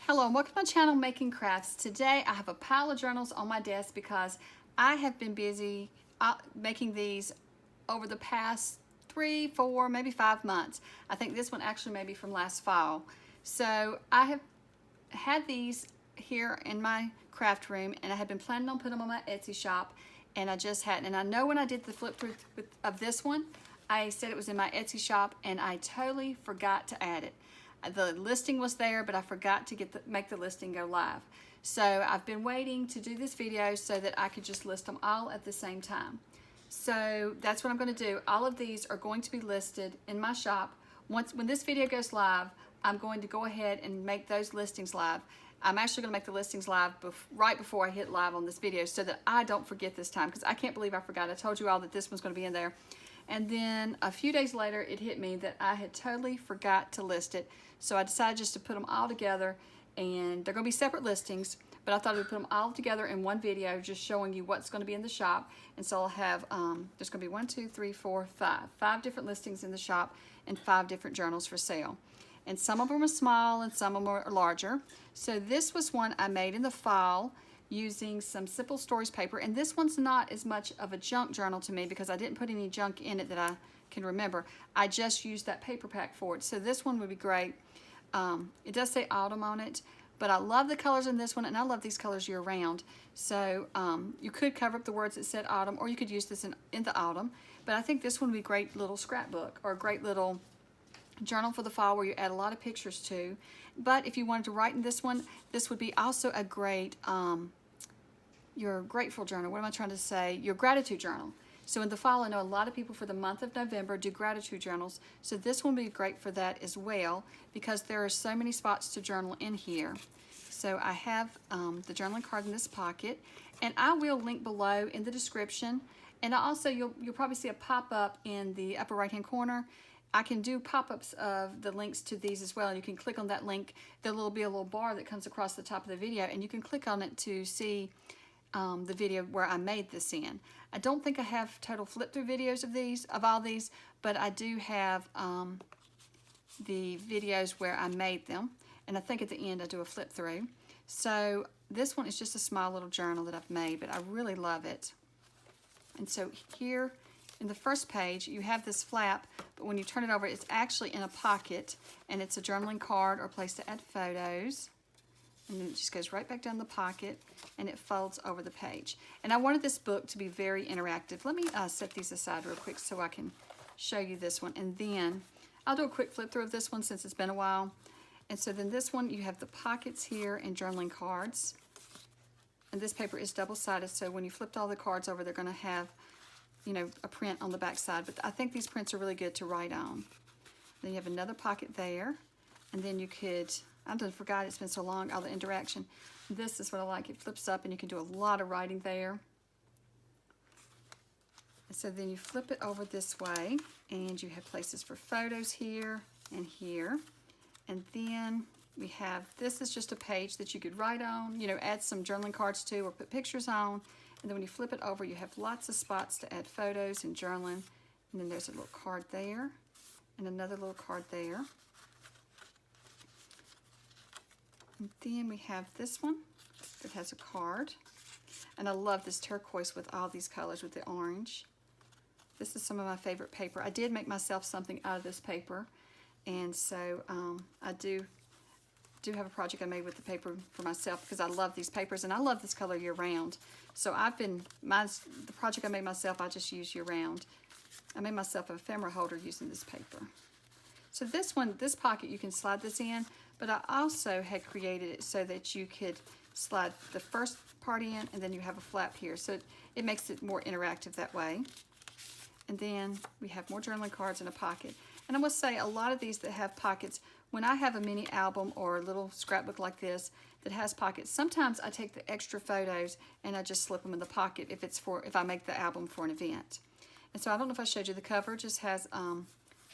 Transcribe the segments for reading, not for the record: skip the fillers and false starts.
Hello and welcome to my channel, Making Crafts. Today I have a pile of journals on my desk because I have been busy making these over the past 3, 4, maybe 5 months. I think this one actually may be from last fall. So I have had these here in my craft room and I had been planning on putting them on my Etsy shop and I just hadn't. And I know when I did the flip through of this one, I said it was in my Etsy shop and I totally forgot to add it. The listing was there, but I forgot to make the listing go live. So I've been waiting to do this video so that I could just list them all at the same time. So that's what I'm going to do. All of these are going to be listed in my shop. When this video goes live, I'm going to go ahead and make those listings live. I'm actually going to make the listings live right before I hit live on this video so that I don't forget this time, because I can't believe I forgot. I told you all that this one's going to be in there. And then a few days later, it hit me that I had totally forgot to list it. So I decided just to put them all together, and they're going to be separate listings, but I thought I would put them all together in one video, just showing you what's going to be in the shop. And so I'll have, there's going to be 1, 2, 3, 4, 5 different listings in the shop and 5 different journals for sale. And some of them are small and some of them are larger. So this was one I made in the fall using some Simple Stories paper, and this one's not as much of a junk journal to me because I didn't put any junk in it that I can remember. I just used that paper pack for it. So this one would be great. It does say autumn on it, but I love the colors in this one, and I love these colors year round. So you could cover up the words that said autumn, or you could use this in the autumn. But I think this one would be a great little scrapbook or a great little journal for the fall where you add a lot of pictures to. But if you wanted to write in this one, this would be also a great your grateful journal. What am I trying to say? Your gratitude journal. So in the fall, I know a lot of people for the month of November do gratitude journals. So this one would be great for that as well, because there are so many spots to journal in here. So I have the journaling card in this pocket, and I will link below in the description. And also you'll probably see a pop-up in the upper right-hand corner. I can do pop-ups of the links to these as well, and you can click on that link. There will be a little bar that comes across the top of the video, and you can click on it to see the video where I made this in. I don't think I have total flip-through videos of all these, but I do have the videos where I made them, and I think at the end I do a flip-through. So this one is just a small little journal that I've made, but I really love it. And so here in the first page, you have this flap, but when you turn it over, it's actually in a pocket, and it's a journaling card or a place to add photos. And then it just goes right back down the pocket, and it folds over the page. And I wanted this book to be very interactive. Let me set these aside real quick so I can show you this one. And then I'll do a quick flip through of this one since it's been a while. And so then this one, you have the pockets here and journaling cards. And this paper is double-sided, so when you flipped all the cards over, they're going to have, you know, a print on the back side. But I think these prints are really good to write on. Then you have another pocket there. And then you could, I done forgot, it's been so long, all the interaction. This is what I like. It flips up and you can do a lot of writing there. And so then you flip it over this way and you have places for photos here and here. And then we have, this is just a page that you could write on, you know, add some journaling cards to or put pictures on. And then when you flip it over, you have lots of spots to add photos and journaling. And then there's a little card there and another little card there. And then we have this one that has a card. And I love this turquoise with all these colors with the orange. This is some of my favorite paper. I did make myself something out of this paper. And so I do have a project I made with the paper for myself because I love these papers and I love this color year round. So the project I made myself, I just use year round. I made myself an ephemera holder using this paper. So this one, this pocket, you can slide this in, but I also had created it so that you could slide the first part in and then you have a flap here. So it makes it more interactive that way. And then we have more journaling cards in a pocket. And I must say, a lot of these that have pockets, when I have a mini album or a little scrapbook like this that has pockets, sometimes I take the extra photos and I just slip them in the pocket if I make the album for an event. And so I don't know if I showed you, the cover just has,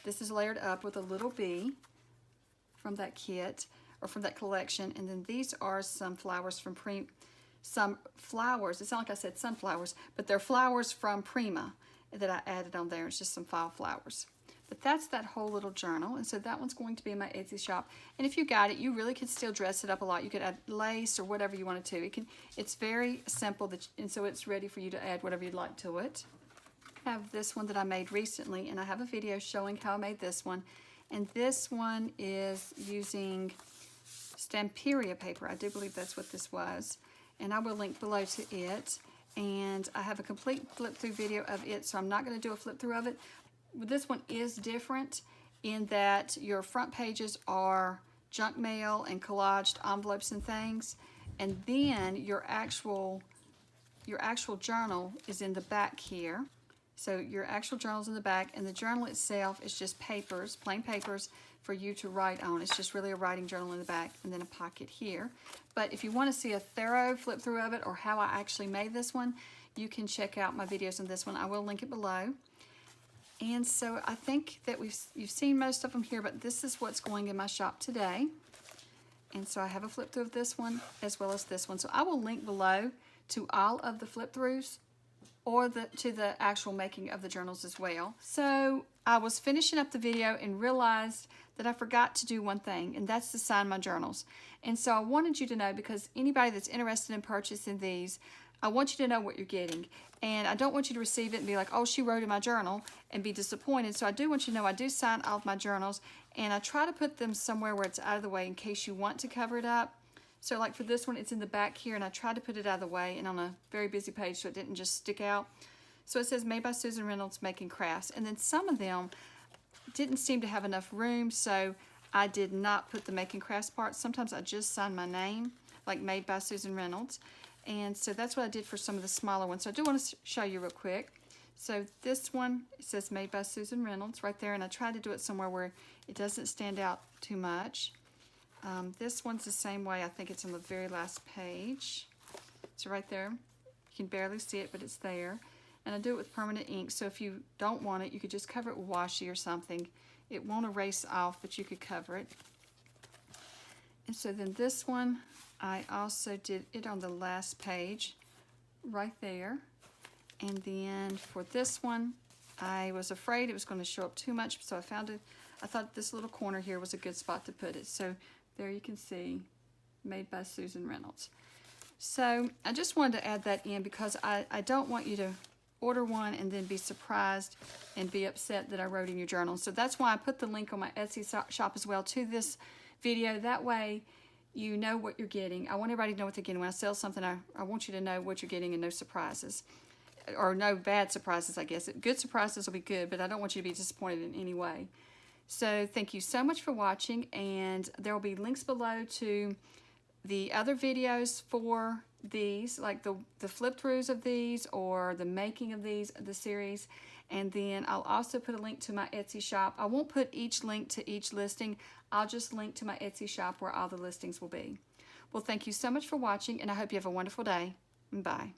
this is layered up with a little bee from that kit or from that collection. And then these are some flowers from some flowers. It sounds like I said sunflowers, but they're flowers from Prima that I added on there. It's just some fall flowers. But that's that whole little journal, and so that one's going to be in my Etsy shop. And if you got it, you really could still dress it up a lot. You could add lace or whatever you wanted to. It's very simple, and so it's ready for you to add whatever you'd like to it. I have this one that I made recently, and I have a video showing how I made this one. And this one is using Stamperia paper. I do believe that's what this was. And I will link below to it. And I have a complete flip through video of it, so I'm not going to do a flip through of it. This one is different in that your front pages are junk mail and collaged envelopes and things, and then your actual journal is in the back here. So your actual journal's in the back, and the journal itself is just papers, plain papers for you to write on. It's just really a writing journal in the back, and then a pocket here. But if you want to see a thorough flip through of it or how I actually made this one, you can check out my videos on this one. I will link it below. And so I think that you've seen most of them here, but this is what's going in my shop today. And so I have a flip through of this one as well as this one. So I will link below to all of the flip throughs or to the actual making of the journals as well. So I was finishing up the video and realized that I forgot to do one thing, and that's to sign my journals. And so I wanted you to know, because anybody that's interested in purchasing these, I want you to know what you're getting. And I don't want you to receive it and be like, oh, she wrote in my journal, and be disappointed. So I do want you to know I do sign all of my journals, and I try to put them somewhere where it's out of the way in case you want to cover it up. So like for this one, it's in the back here, and I tried to put it out of the way and on a very busy page so it didn't just stick out. So it says made by Susan Reynolds, Making Crafts. And then some of them didn't seem to have enough room, so I did not put the Making Crafts part. Sometimes I just sign my name, like made by Susan Reynolds. And so that's what I did for some of the smaller ones. So I do want to show you real quick. So this one, it says made by Susan Reynolds right there, and I tried to do it somewhere where it doesn't stand out too much. This one's the same way. I think it's on the very last page. So right there, you can barely see it, but it's there. And I do it with permanent ink, so if you don't want it, you could just cover it with washi or something. It won't erase off, but you could cover it. And so then this one, I also did it on the last page, right there. And then for this one, I was afraid it was going to show up too much, so I found it. I thought this little corner here was a good spot to put it. So there you can see, made by Susan Reynolds. So I just wanted to add that in because I don't want you to order one and then be surprised and be upset that I wrote in your journal. So that's why I put the link on my Etsy shop as well to this video. That way you know what you're getting. I want everybody to know what they're getting. When I sell something, I want you to know what you're getting and no surprises. Or no bad surprises, I guess. Good surprises will be good, but I don't want you to be disappointed in any way. So thank you so much for watching, and there will be links below to the other videos for these, like the flip throughs of these or the making of these, the series. And then I'll also put a link to my Etsy shop. I won't put each link to each listing. I'll just link to my Etsy shop where all the listings will be. Well, thank you so much for watching, and I hope you have a wonderful day. Bye.